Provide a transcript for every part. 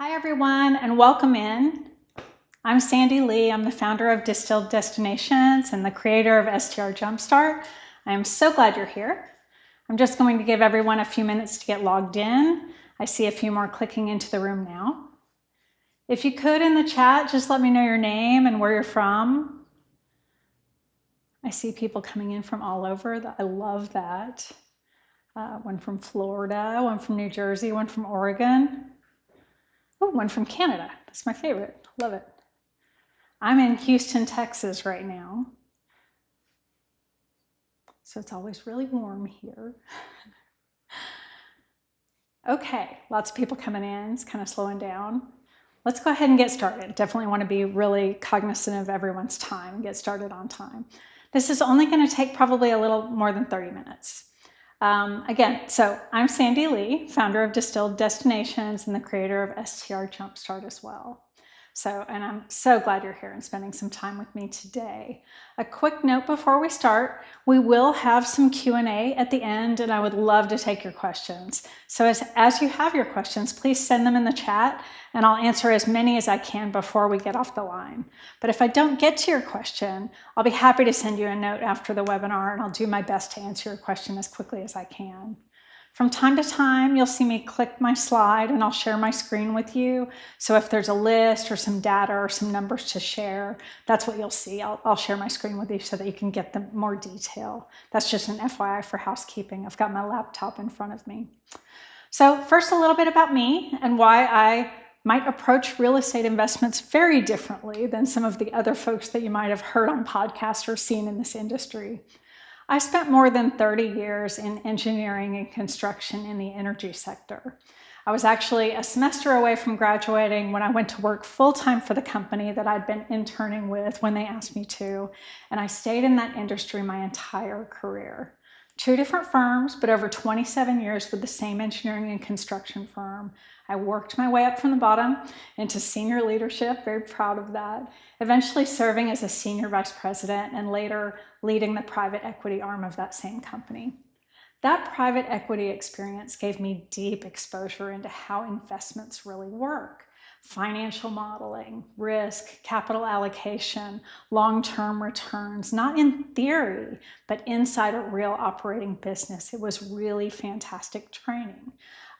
Hi everyone, and welcome in. I'm Sandy Lee. I'm the founder of Distilled Destinations and the creator of STR JumpStart. I am so glad you're here. I'm just going to give everyone a few minutes to get logged in. I see a few more clicking into the room now. If you could in the chat, just let me know your name and where you're from. I see people coming in from all over. I love that. One from Florida, one from New Jersey, one from Oregon. Oh, one from Canada. That's my favorite. Love it. I'm in Houston, Texas right now. So it's always really warm here. Okay, lots of people coming in. It's kind of slowing down. Let's go ahead and get started. Definitely want to be really cognizant of everyone's time and get started on time. This is only going to take probably a little more than 30 minutes. Again, so I'm Sandy Lee, founder of Distilled Destinations and the creator of STR JumpStart as well. And I'm so glad you're here and spending some time with me today. A quick note before we start, we will have some Q&A at the end and I would love to take your questions. So as you have your questions, please send them in the chat and I'll answer as many as I can before we get off the line. But if I don't get to your question, I'll be happy to send you a note after the webinar and I'll do my best to answer your question as quickly as I can. From time to time, you'll see me click my slide and I'll share my screen with you. So if there's a list or some data or some numbers to share, that's what you'll see. I'll share my screen with you so that you can get the more detail. That's just an FYI for housekeeping. I've got my laptop in front of me. So first, a little bit about me and why I might approach real estate investments very differently than some of the other folks that you might have heard on podcasts or seen in this industry. I spent more than 30 years in engineering and construction in the energy sector. I was actually a semester away from graduating when I went to work full-time for the company that I'd been interning with when they asked me to, and I stayed in that industry my entire career. 2 different firms, but over 27 years with the same engineering and construction firm. I worked my way up from the bottom into senior leadership, very proud of that, eventually serving as a senior vice president and later leading the private equity arm of that same company. That private equity experience gave me deep exposure into how investments really work. Financial modeling, risk, capital allocation, long-term returns, not in theory, but inside a real operating business. It was really fantastic training.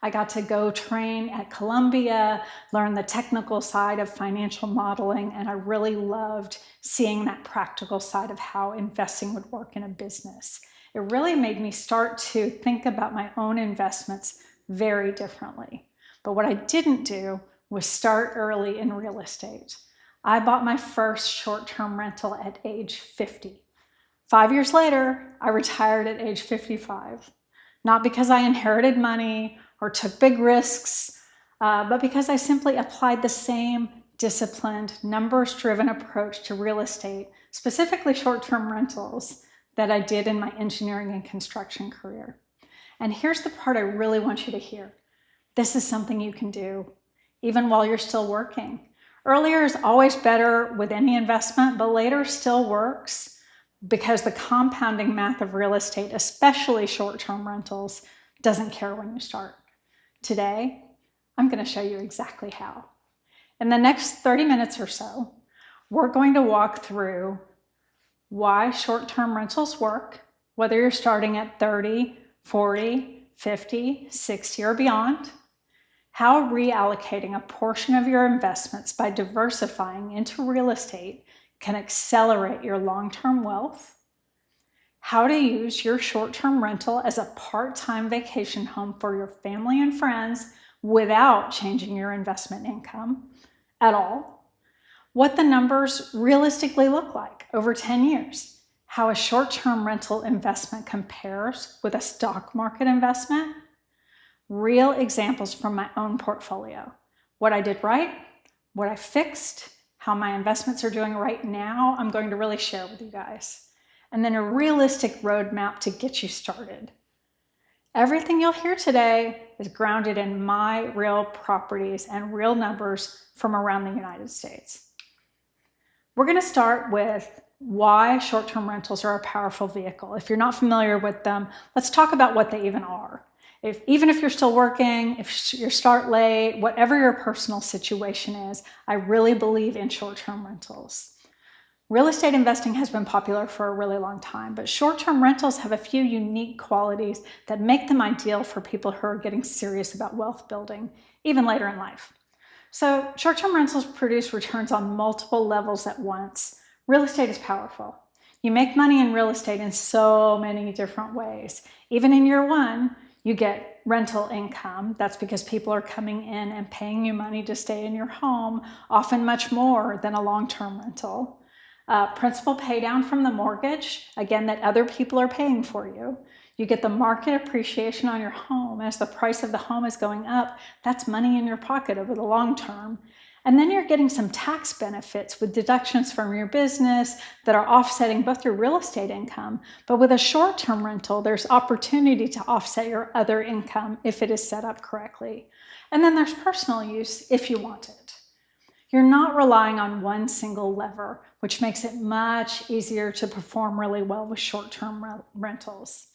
I got to go train at Columbia, learn the technical side of financial modeling, and I really loved seeing that practical side of how investing would work in a business. It really made me start to think about my own investments very differently. But what I didn't do was start early in real estate. I bought my first short-term rental at age 50. 5 years later, I retired at age 55. Not because I inherited money or took big risks, but because I simply applied the same disciplined, numbers-driven approach to real estate, specifically short-term rentals, that I did in my engineering and construction career. And here's the part I really want you to hear. This is something you can do even while you're still working. Earlier is always better with any investment, but later still works because the compounding math of real estate, especially short-term rentals, doesn't care when you start. Today, I'm going to show you exactly how. In the next 30 minutes or so, we're going to walk through why short-term rentals work, whether you're starting at 30, 40, 50, 60, or beyond, how reallocating a portion of your investments by diversifying into real estate can accelerate your long-term wealth, how to use your short-term rental as a part-time vacation home for your family and friends without changing your investment income at all, what the numbers realistically look like over 10 years, how a short-term rental investment compares with a stock market investment, real examples from my own portfolio, what I did right, what I fixed, how my investments are doing right now, I'm going to really share with you guys. And then a realistic roadmap to get you started. Everything you'll hear today is grounded in my real properties and real numbers from around the United States. We're going to start with why short-term rentals are a powerful vehicle. If you're not familiar with them, let's talk about what they even are. Even if you're still working, if you start late, whatever your personal situation is, I really believe in short-term rentals. Real estate investing has been popular for a really long time, but short-term rentals have a few unique qualities that make them ideal for people who are getting serious about wealth building, even later in life. So short-term rentals produce returns on multiple levels at once. Real estate is powerful. You make money in real estate in so many different ways. Even in year one, you get rental income. That's because people are coming in and paying you money to stay in your home, often much more than a long-term rental. Principal pay down from the mortgage, again, that other people are paying for you. You get the market appreciation on your home as the price of the home is going up. That's money in your pocket over the long term. And then you're getting some tax benefits with deductions from your business that are offsetting both your real estate income. But with a short-term rental, there's opportunity to offset your other income if it is set up correctly. And then there's personal use if you want it. You're not relying on one single lever, which makes it much easier to perform really well with short-term rentals.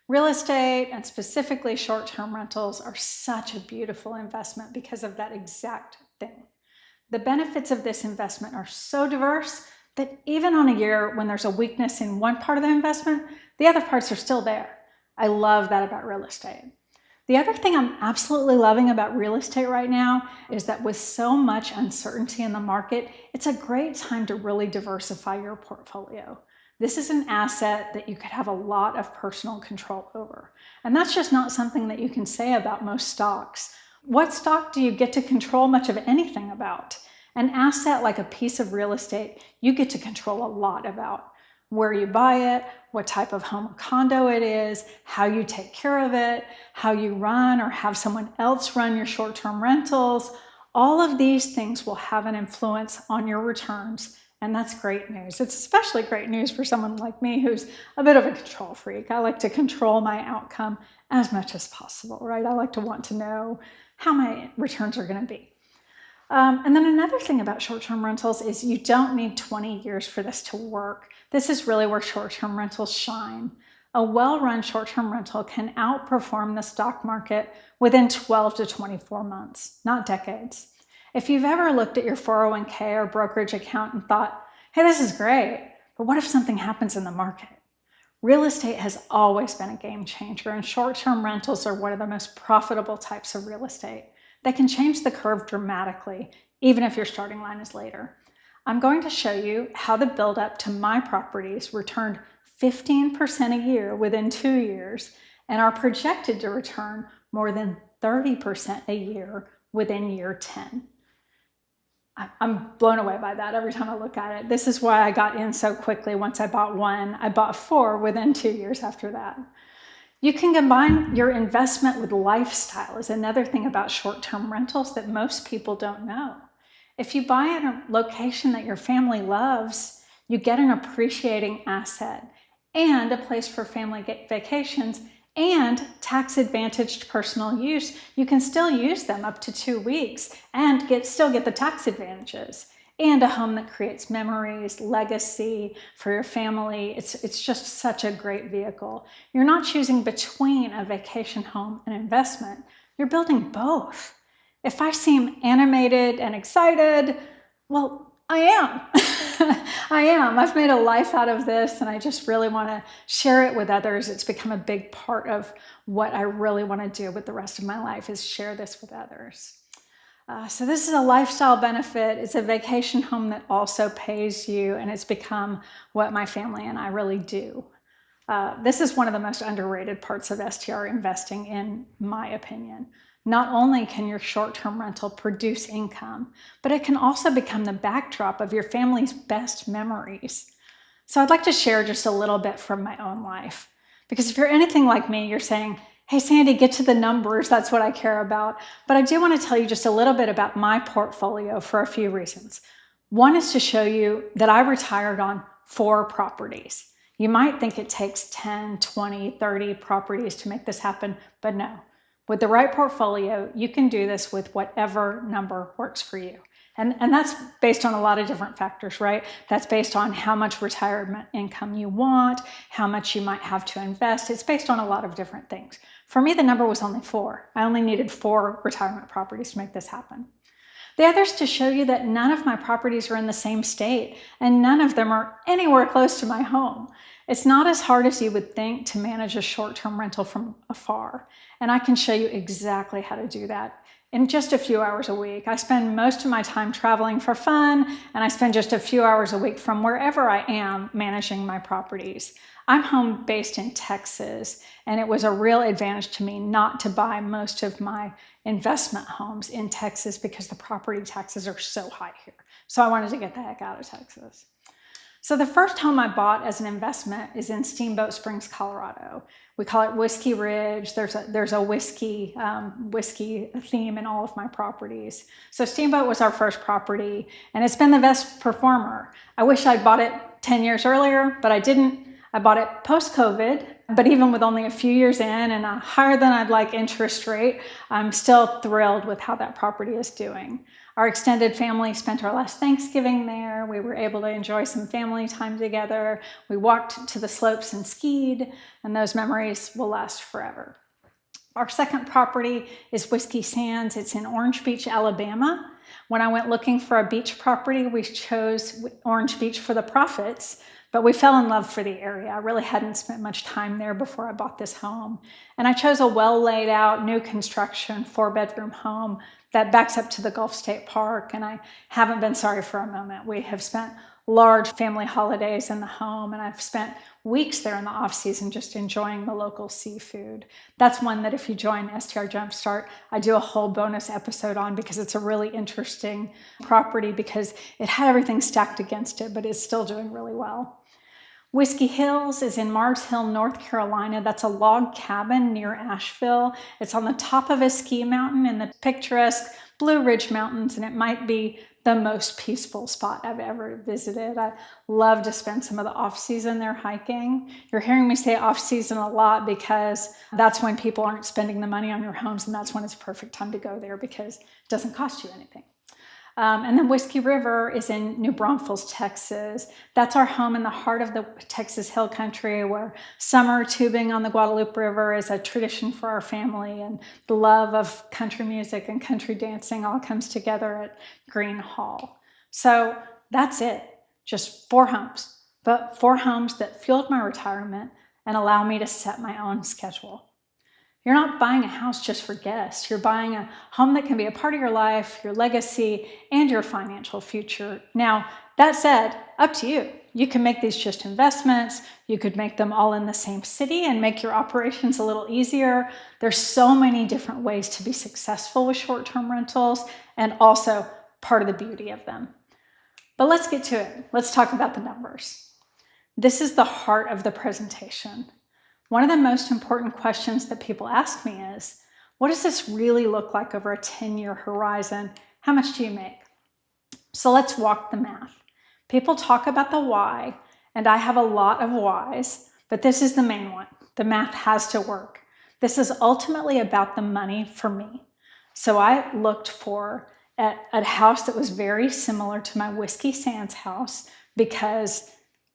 Real estate, and specifically short-term rentals, are such a beautiful investment because of that exact thing. The benefits of this investment are so diverse that even on a year when there's a weakness in one part of the investment, the other parts are still there. I love that about real estate. The other thing I'm absolutely loving about real estate right now is that with so much uncertainty in the market, it's a great time to really diversify your portfolio. This is an asset that you could have a lot of personal control over. And that's just not something that you can say about most stocks. What stock do you get to control much of anything about? An asset like a piece of real estate, you get to control a lot about. Where you buy it, what type of home or condo it is, how you take care of it, how you run or have someone else run your short-term rentals. All of these things will have an influence on your returns, and that's great news. It's especially great news for someone like me who's a bit of a control freak. I like to control my outcome as much as possible, right? I like to want to know how my returns are going to be. And then another thing about short-term rentals is you don't need 20 years for this to work. This is really where short-term rentals shine. A well-run short-term rental can outperform the stock market within 12 to 24 months, not decades. If you've ever looked at your 401k or brokerage account and thought, hey, this is great, but what if something happens in the market? Real estate has always been a game changer, and short-term rentals are one of the most profitable types of real estate. They can change the curve dramatically, even if your starting line is later. I'm going to show you how the build-up to my properties returned 15% a year within 2 years and are projected to return more than 30% a year within year 10. I'm blown away by that every time I look at it. This is why I got in so quickly. Once I bought one, I bought 4 within 2 years after that. You can combine your investment with lifestyle is another thing about short-term rentals that most people don't know. If you buy in a location that your family loves, you get an appreciating asset and a place for family vacations and tax-advantaged personal use. You can still use them up to 2 weeks and still get the tax advantages. And a home that creates memories, legacy for your family. It's just such a great vehicle. You're not choosing between a vacation home and investment. You're building both. If I seem animated and excited, well, I am. I am. I've made a life out of this, and I just really want to share it with others. It's become a big part of what I really want to do with the rest of my life is share this with others. So this is a lifestyle benefit. It's a vacation home that also pays you, and it's become what my family and I really do. This is one of the most underrated parts of STR investing, in my opinion. Not only can your short-term rental produce income, but it can also become the backdrop of your family's best memories. So I'd like to share just a little bit from my own life. Because if you're anything like me, you're saying, hey, Sandy, get to the numbers. That's what I care about. But I do want to tell you just a little bit about my portfolio for a few reasons. One is to show you that I retired on 4 properties. You might think it takes 10, 20, 30 properties to make this happen, but no. With the right portfolio, you can do this with whatever number works for you. And that's based on a lot of different factors, right? That's based on how much retirement income you want, how much you might have to invest. It's based on a lot of different things. For me, the number was only 4. I only needed 4 retirement properties to make this happen. The other's to show you that none of my properties are in the same state, and none of them are anywhere close to my home. It's not as hard as you would think to manage a short-term rental from afar, and I can show you exactly how to do that in just a few hours a week. I spend most of my time traveling for fun, and I spend just a few hours a week from wherever I am managing my properties. I'm home based in Texas, and it was a real advantage to me not to buy most of my investment homes in Texas because the property taxes are so high here. So I wanted to get the heck out of Texas. So the first home I bought as an investment is in Steamboat Springs, Colorado. We call it Whiskey Ridge. There's a whiskey theme in all of my properties. So Steamboat was our first property, and it's been the best performer. I wish I'd bought it 10 years earlier, but I didn't. I bought it post-COVID, but even with only a few years in and a higher than I'd like interest rate, I'm still thrilled with how that property is doing. Our extended family spent our last Thanksgiving there. We were able to enjoy some family time together. We walked to the slopes and skied, and those memories will last forever. Our second property is Whiskey Sands. It's in Orange Beach, Alabama. When I went looking for a beach property, we chose Orange Beach for the profits, but we fell in love for the area. I really hadn't spent much time there before I bought this home. And I chose a well laid out, new construction, 4-bedroom home that backs up to the Gulf State Park. And I haven't been sorry for a moment. We have spent large family holidays in the home, and I've spent weeks there in the off season just enjoying the local seafood. That's one that if you join STR JumpStart, I do a whole bonus episode on because it's a really interesting property because it had everything stacked against it, but it's still doing really well. Whiskey Hills is in Mars Hill, North Carolina. That's a log cabin near Asheville. It's on the top of a ski mountain in the picturesque Blue Ridge Mountains, and it might be the most peaceful spot I've ever visited. I love to spend some of the off-season there hiking. You're hearing me say off-season a lot because that's when people aren't spending the money on your homes, and that's when it's a perfect time to go there because it doesn't cost you anything. And then Whiskey River is in New Braunfels, Texas. That's our home in the heart of the Texas Hill Country, where summer tubing on the Guadalupe River is a tradition for our family, and the love of country music and country dancing all comes together at Green Hall. So that's it, just 4 homes, but 4 homes that fueled my retirement and allow me to set my own schedule. You're not buying a house just for guests. You're buying a home that can be a part of your life, your legacy, and your financial future. Now, that said, up to you. You can make these just investments. You could make them all in the same city and make your operations a little easier. There's so many different ways to be successful with short-term rentals and also part of the beauty of them. But let's get to it. Let's talk about the numbers. This is the heart of the presentation. One of the most important questions that people ask me is, what does this really look like over a 10-year horizon? How much do you make? So let's walk the math. People talk about the why, and I have a lot of whys, but this is the main one. The math has to work. This is ultimately about the money for me. So I looked for a house that was very similar to my Whiskey Sands house because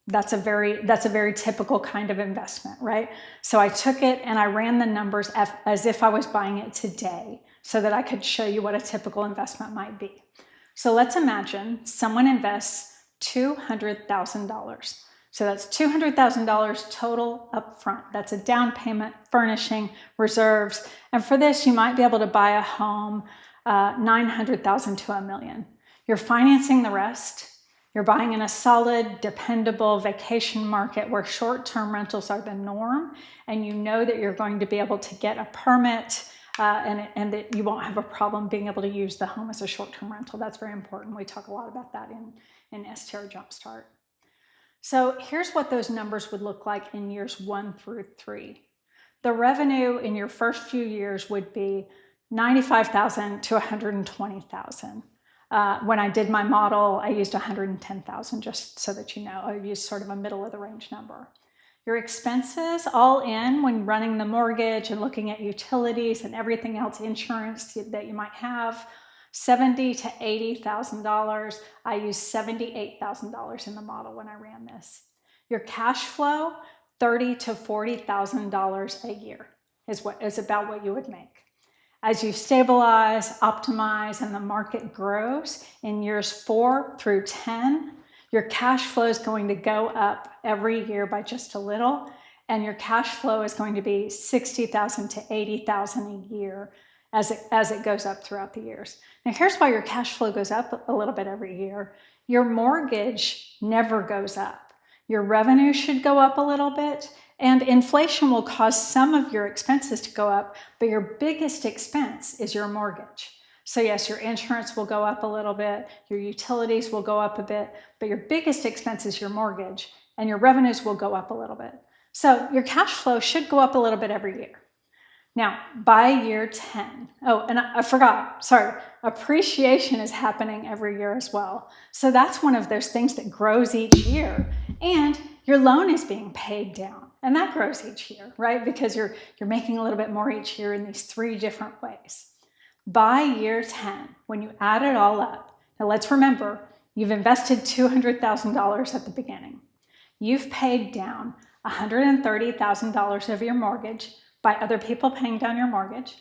that's a very typical kind of investment, right? So I took it and I ran the numbers as if I was buying it today so that I could show you what a typical investment might be. So let's imagine someone invests $200,000. So that's $200,000 total upfront. That's a down payment, furnishing, reserves. And for this, you might be able to buy a home $900,000 to $1 million. You're financing the rest. You're buying in a solid, dependable vacation market where short-term rentals are the norm, and you know that you're going to be able to get a permit and that you won't have a problem being able to use the home as a short-term rental. That's very important. We talk a lot about that in STR JumpStart. So here's what those numbers would look like in years 1 through 3. The revenue in your first few years would be $95,000 to $120,000. When I did my model, I used $110,000, just so that you know. I used sort of a middle of the range number. Your expenses all in when running the mortgage and looking at utilities and everything else, insurance that you might have, $70,000 to $80,000. I used $78,000 in the model when I ran this. Your cash flow, $30,000 to $40,000 a year is about what you would make. As you stabilize, optimize, and the market grows in years 4 through 10, your cash flow is going to go up every year by just a little, and your cash flow is going to be $60,000 to $80,000 a year as it goes up throughout the years. Now, here's why your cash flow goes up a little bit every year. Your mortgage never goes up. Your revenue should go up a little bit, and inflation will cause some of your expenses to go up, but your biggest expense is your mortgage. So yes, your insurance will go up a little bit, your utilities will go up a bit, but your biggest expense is your mortgage, and your revenues will go up a little bit. So your cash flow should go up a little bit every year. Now, by year 10, oh, and I forgot, sorry, appreciation is happening every year as well. So that's one of those things that grows each year, and your loan is being paid down, and that grows each year, right? Because you're making a little bit more each year in these 3 different ways. By year 10, when you add it all up, now let's remember, you've invested $200,000 at the beginning. You've paid down $130,000 of your mortgage by other people paying down your mortgage.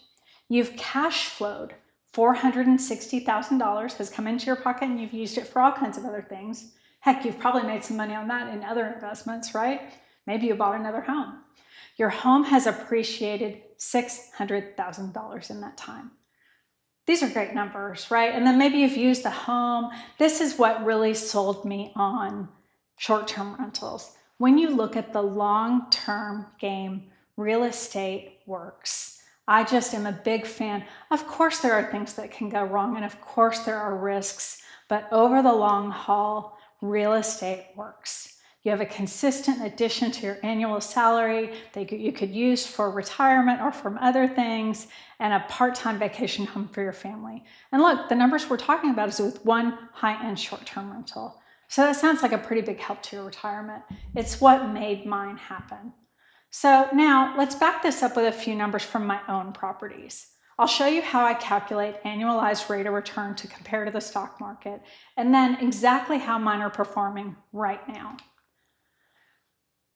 You've cash flowed $460,000 has come into your pocket, and you've used it for all kinds of other things. Heck, you've probably made some money on that in other investments, right? Maybe you bought another home. Your home has appreciated $600,000 in that time. These are great numbers, right? And then maybe you've used the home. This is what really sold me on short-term rentals. When you look at the long-term game, real estate works. I just am a big fan. Of course, there are things that can go wrong, and of course, there are risks, but over the long haul, real estate works. You have a consistent addition to your annual salary that you could use for retirement or from other things, and a part-time vacation home for your family. And look, the numbers we're talking about is with one high-end short-term rental. So that sounds like a pretty big help to your retirement. It's what made mine happen. So now let's back this up with a few numbers from my own properties. I'll show you how I calculate annualized rate of return to compare to the stock market, and then exactly how mine are performing right now.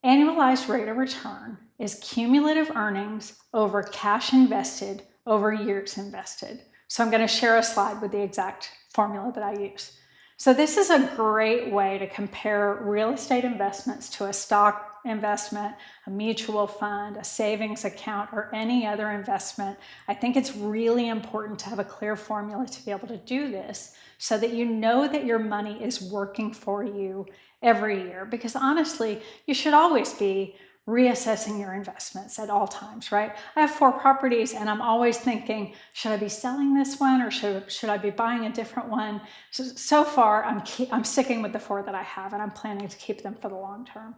Annualized rate of return is cumulative earnings over cash invested over years invested. So I'm going to share a slide with the exact formula that I use. So this is a great way to compare real estate investments to a stock investment, a mutual fund, a savings account, or any other investment. I think it's really important to have a clear formula to be able to do this so that you know that your money is working for you every year. Because honestly, you should always be reassessing your investments at all times, right? I have 4 properties, and I'm always thinking, should I be selling this one, or should I be buying a different one? So far, I'm sticking with the 4 that I have, and I'm planning to keep them for the long term.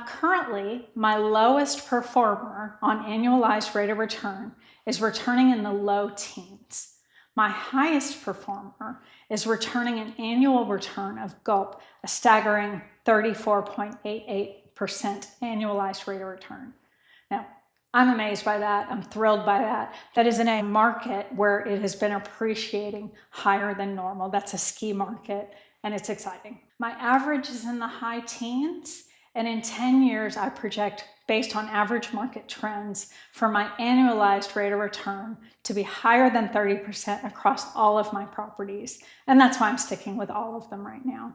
Currently, my lowest performer on annualized rate of return is returning in the low teens. My highest performer is returning an annual return of Gulp, a staggering 34.88% annualized rate of return. Now, I'm amazed by that. I'm thrilled by that. That is in a market where it has been appreciating higher than normal. That's a ski market, and it's exciting. My average is in the high teens, and in 10 years, I project, based on average market trends, for my annualized rate of return to be higher than 30% across all of my properties. And that's why I'm sticking with all of them right now.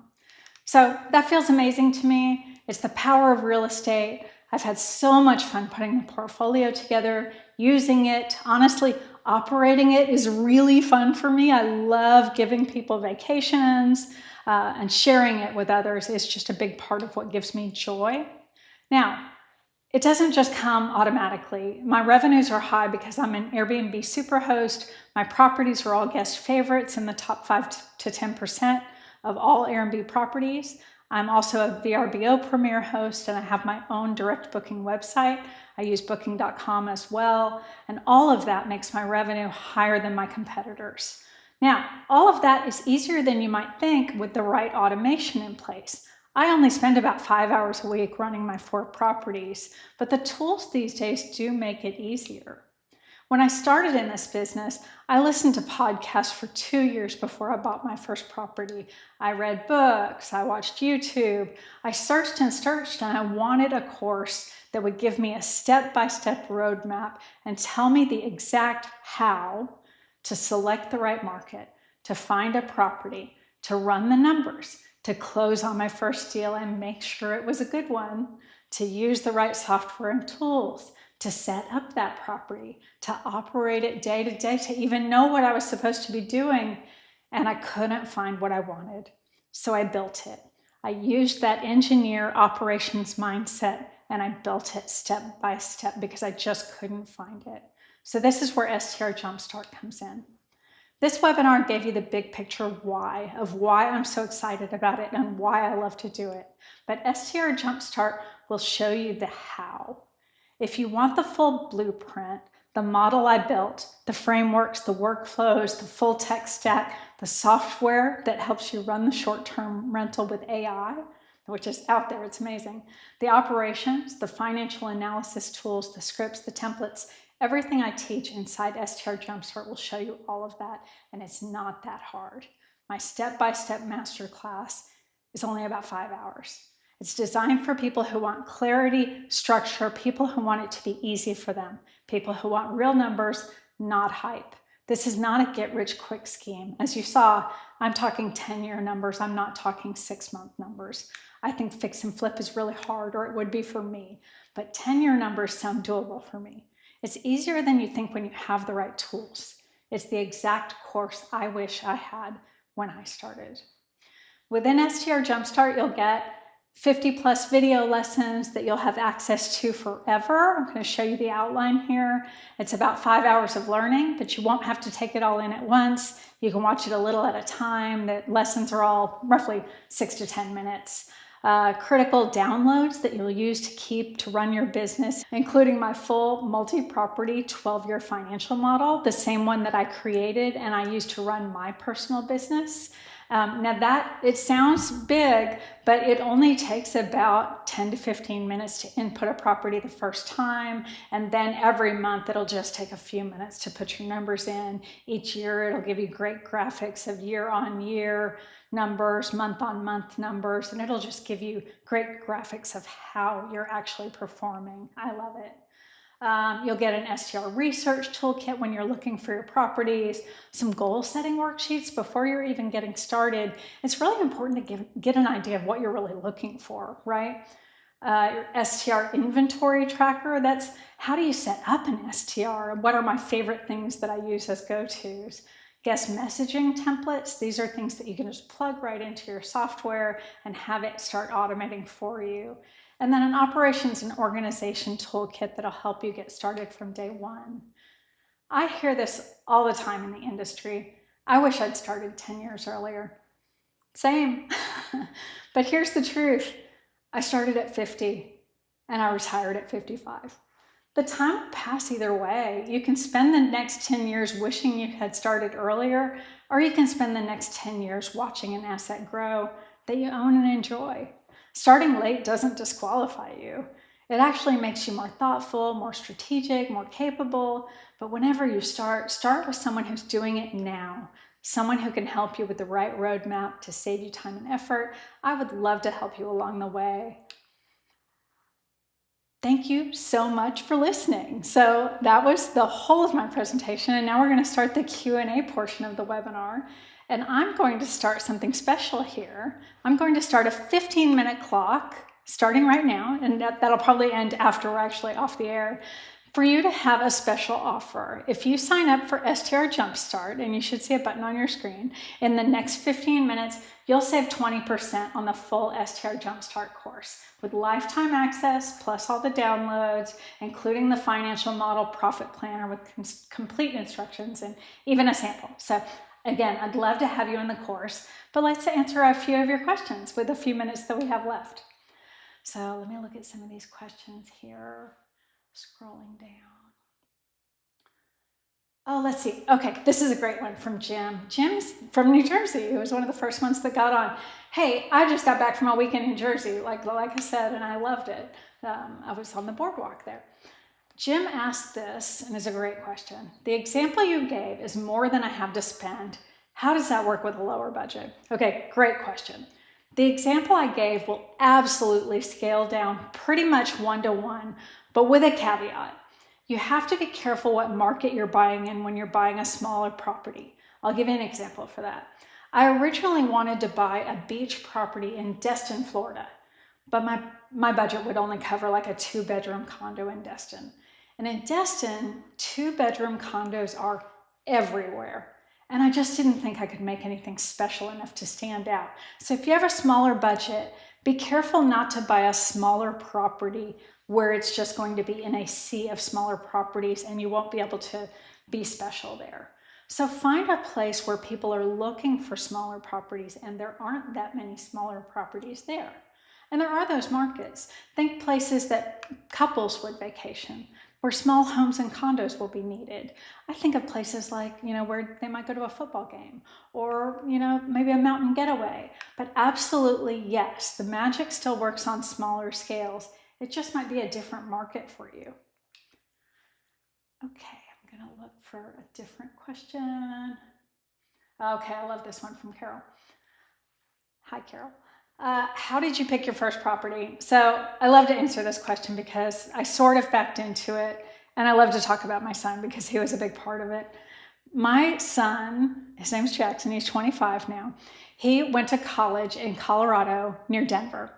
So that feels amazing to me. It's the power of real estate. I've had so much fun putting the portfolio together, using it. Honestly, operating it is really fun for me. I love giving people vacations, and sharing it with others is just a big part of what gives me joy. Now, it doesn't just come automatically. My revenues are high because I'm an Airbnb superhost. My properties are all guest favorites in the top 5 to 10% of all Airbnb properties. I'm also a VRBO Premier host, and I have my own direct booking website. I use booking.com as well, and all of that makes my revenue higher than my competitors. Now, all of that is easier than you might think with the right automation in place. I only spend about 5 hours a week running my 4 properties, but the tools these days do make it easier. When I started in this business, I listened to podcasts for 2 years before I bought my first property. I read books, I watched YouTube, I searched and searched, and I wanted a course that would give me a step-by-step roadmap and tell me the exact how to select the right market, to find a property, to run the numbers, to close on my first deal and make sure it was a good one, to use the right software and tools, to set up that property, to operate it day to day, to even know what I was supposed to be doing. And I couldn't find what I wanted. So I built it. I used that engineer operations mindset and I built it step by step because I just couldn't find it. So this is where STR JumpStart comes in. This webinar gave you the big picture why I'm so excited about it and why I love to do it. But STR JumpStart will show you the how. If you want the full blueprint, the model I built, the frameworks, the workflows, the full tech stack, the software that helps you run the short-term rental with AI, which is out there, it's amazing, the operations, the financial analysis tools, the scripts, the templates, everything I teach inside STR JumpStart will show you all of that, and it's not that hard. My step-by-step masterclass is only about 5 hours. It's designed for people who want clarity, structure, people who want it to be easy for them, people who want real numbers, not hype. This is not a get-rich-quick scheme. As you saw, I'm talking 10-year numbers. I'm not talking 6-month numbers. I think fix and flip is really hard, or it would be for me, but 10-year numbers sound doable for me. It's easier than you think when you have the right tools. It's the exact course I wish I had when I started. Within STR JumpStart, you'll get 50 plus video lessons that you'll have access to forever. I'm going to show you the outline here. It's about 5 hours of learning, but you won't have to take it all in at once. You can watch it a little at a time. The lessons are all roughly 6 to 10 minutes. Critical downloads that you'll use to keep to run your business, including my full multi-property 12-year financial model, the same one that I created and I used to run my personal business. Now that, it sounds big, but it only takes about 10 to 15 minutes to input a property the first time. And then every month it'll just take a few minutes to put your numbers in. Each year it'll give you great graphics of year on year numbers, month on month numbers, and it'll just give you great graphics of how you're actually performing. I love it. You'll get an STR research toolkit when you're looking for your properties, some goal setting worksheets before you're even getting started. It's really important to get an idea of what you're really looking for, right? Your STR inventory tracker, that's how do you set up an STR? What are my favorite things that I use as go-tos? Guest messaging templates, these are things that you can just plug right into your software and have it start automating for you. And then an operations and organization toolkit that'll help you get started from day one. I hear this all the time in the industry. I wish I'd started 10 years earlier. Same. But here's the truth. I started at 50 and I retired at 55. The time will pass either way. You can spend the next 10 years wishing you had started earlier, or you can spend the next 10 years watching an asset grow that you own and enjoy. Starting late doesn't disqualify you. It actually makes you more thoughtful, more strategic, more capable. But whenever you start with someone who's doing it now, someone who can help you with the right roadmap to save you time and effort. I would love to help you along the way. Thank you so much for listening. So that was the whole of my presentation, and now we're going to start the Q&A portion of the webinar. And I'm going to start something special here. I'm going to start a 15-minute clock starting right now, and that'll probably end after we're actually off the air, for you to have a special offer. If you sign up for STR JumpStart, and you should see a button on your screen, in the next 15 minutes, you'll save 20% on the full STR JumpStart course with lifetime access, plus all the downloads, including the financial model profit planner with complete instructions and even a sample. So again, I'd love to have you in the course, but let's answer a few of your questions with a few minutes that we have left. So let me look at some of these questions here. Scrolling down. Oh, let's see. Okay, this is a great one from Jim. Jim's from New Jersey. He was one of the first ones that got on. Hey, I just got back from a weekend in Jersey, like I said, and I loved it. I was on the boardwalk there. Jim asked this, and it's a great question. The example you gave is more than I have to spend. How does that work with a lower budget? Okay, great question. The example I gave will absolutely scale down pretty much one-to-one, but with a caveat. You have to be careful what market you're buying in when you're buying a smaller property. I'll give you an example for that. I originally wanted to buy a beach property in Destin, Florida, but my budget would only cover like a 2-bedroom condo in Destin. And in Destin, 2-bedroom condos are everywhere. And I just didn't think I could make anything special enough to stand out. So if you have a smaller budget, be careful not to buy a smaller property where it's just going to be in a sea of smaller properties and you won't be able to be special there. So find a place where people are looking for smaller properties and there aren't that many smaller properties there. And there are those markets. Think places that couples would vacation, where small homes and condos will be needed. I think of places like, where they might go to a football game or, maybe a mountain getaway. But absolutely, yes, the magic still works on smaller scales. It just might be a different market for you. Okay, I'm going to look for a different question. Okay, I love this one from Carol. Hi, Carol. How did you pick your first property? So I love to answer this question because I sort of backed into it, and I love to talk about my son because he was a big part of it. My son, his name's Jackson, he's 25 now. He went to college in Colorado near Denver,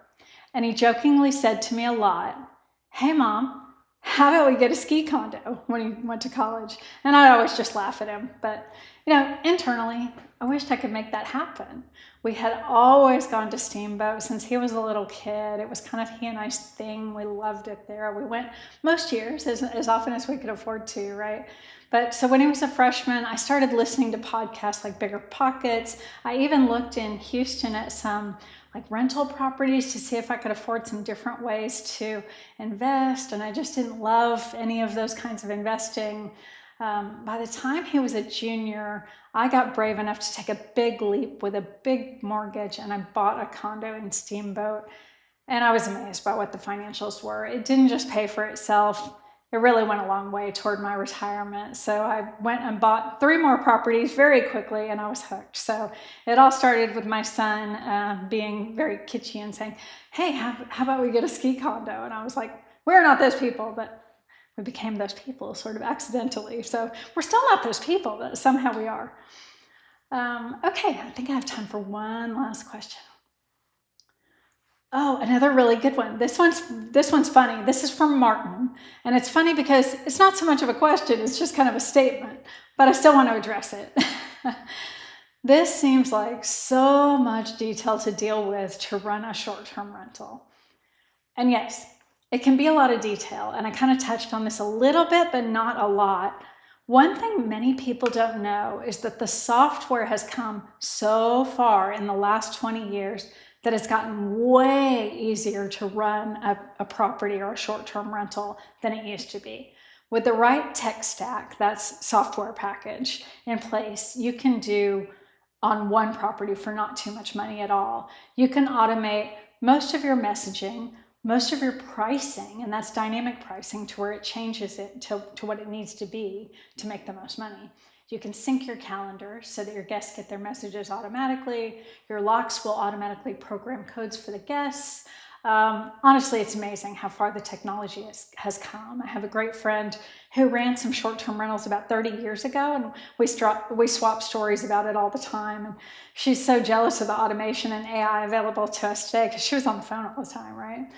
and he jokingly said to me a lot, "Hey, Mom, how about we get a ski condo?" when he went to college. And I always just laugh at him. But, internally, I wished I could make that happen. We had always gone to Steamboat since he was a little kid. It was kind of he and I's thing. We loved it there. We went most years, as often as we could afford to, right? But so when he was a freshman, I started listening to podcasts like Bigger Pockets. I even looked in Houston at some like rental properties to see if I could afford some different ways to invest. And I just didn't love any of those kinds of investing. By the time he was a junior, I got brave enough to take a big leap with a big mortgage, and I bought a condo in Steamboat. And I was amazed by what the financials were. It didn't just pay for itself. It really went a long way toward my retirement. So I went and bought 3 more properties very quickly, and I was hooked. So it all started with my son being very kitschy and saying, "Hey, how about we get a ski condo?" And I was like, "We're not those people," but we became those people sort of accidentally. So we're still not those people, but somehow we are. Okay, I think I have time for one last question. Oh, another really good one. This one's funny. This is from Martin. And it's funny because it's not so much of a question, it's just kind of a statement, but I still want to address it. This seems like so much detail to deal with to run a short-term rental. And yes, it can be a lot of detail, and I kind of touched on this a little bit, but not a lot. One thing many people don't know is that the software has come so far in the last 20 years that it's gotten way easier to run a property or a short-term rental than it used to be. With the right tech stack, that's software package in place, you can do on one property for not too much money at all. You can automate most of your messaging, most of your pricing, and that's dynamic pricing to where it changes it to what it needs to be to make the most money. You can sync your calendar so that your guests get their messages automatically. Your locks will automatically program codes for the guests. Honestly, it's amazing how far the technology has come. I have a great friend who ran some short-term rentals about 30 years ago, and we swap stories about it all the time. And she's so jealous of the automation and AI available to us today because she was on the phone all the time, right?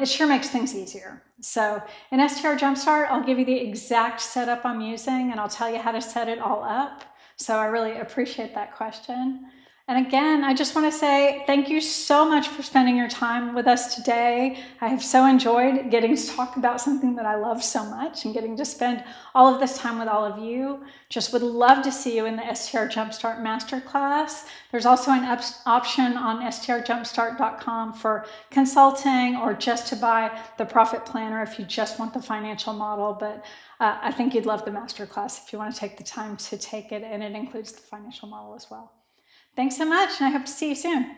It sure makes things easier. So in STR JumpStart, I'll give you the exact setup I'm using, and I'll tell you how to set it all up. So I really appreciate that question. And again, I just want to say thank you so much for spending your time with us today. I have so enjoyed getting to talk about something that I love so much and getting to spend all of this time with all of you. Just would love to see you in the STR JumpStart Masterclass. There's also an option on strjumpstart.com for consulting or just to buy the profit planner if you just want the financial model. But I think you'd love the Masterclass if you want to take the time to take it, and it includes the financial model as well. Thanks so much, and I hope to see you soon.